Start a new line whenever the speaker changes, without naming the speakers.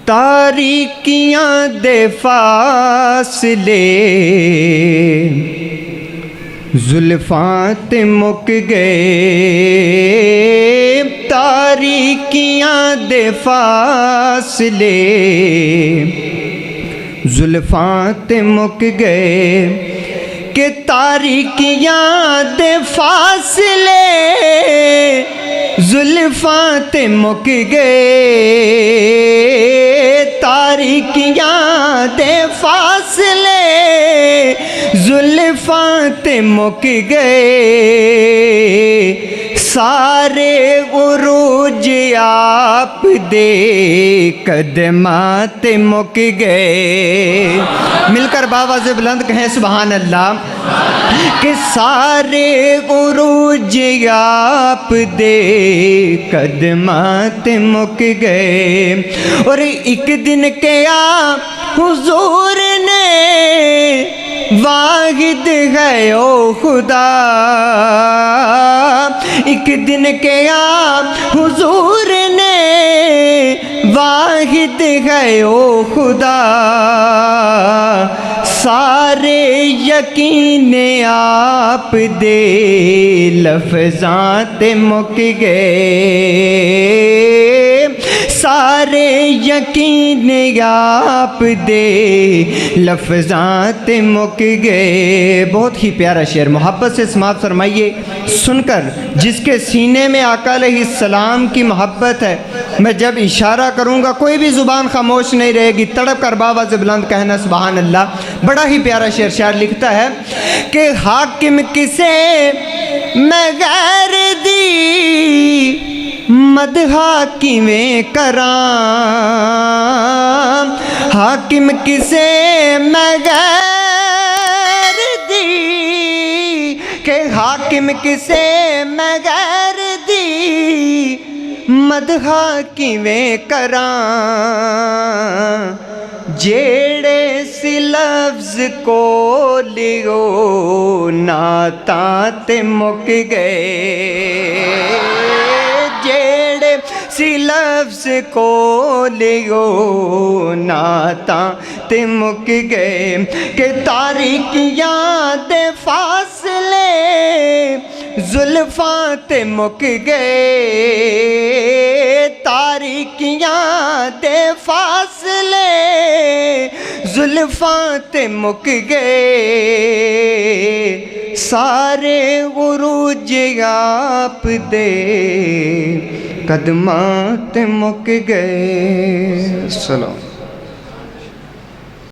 تاریکیاں دے فاصلے زلفاں تے مک گئے، تاریکیاں دے فاصلے زلفاں تے مک گئے، کہ تاریکیاں دے فاصلے زلفاں تے مک گئے، تاریکیاں دے فاصلے زلفاں تے مک گئے، سارے عروج آپ دے قدماں تے مک گئے۔ مل کر باواز بلند کہیں سبحان اللہ، کہ سارے عروج آپ دے قدماں تے مک گئے، اور ایک دن کیا حضور نے واحد ہے او خدا، ایک دن کیا حضور نے واحد ہے او خدا، سارے یقین آپ دے لفظاں تے مک گئے، سارے یقین آپ دے لفظاں تے مک گئے۔ بہت ہی پیارا شعر، محبت سے سماعت فرمائیے سن کر، جس کے سینے میں آقا علیہ السلام کی محبت ہے، میں جب اشارہ کروں گا کوئی بھی زبان خاموش نہیں رہے گی، تڑپ کر باواز بلند کہنا سبحان اللہ۔ بڑا ہی پیارا شعر، شاعر لکھتا ہے کہ حاکم کسے میں غیر دی مدحا کیویں کراں، حاکم کسے میں غیر دی، کہ حاکم کسے میں غیر دی مدحا کیویں کراں، جیڑے سی لفظ کو لیو نعتاں تے مک گئے، جیڑے سی لفظ کو لیو نعتاں تے مک گئے، کہ تاریکیاں دے فاصلے زلفاں تے مک گئے، تاریکیاں دے فاصلے زلفاں تے مک گئے، سارے عروج آپ دے قدماں تے مک گئے۔ سلام۔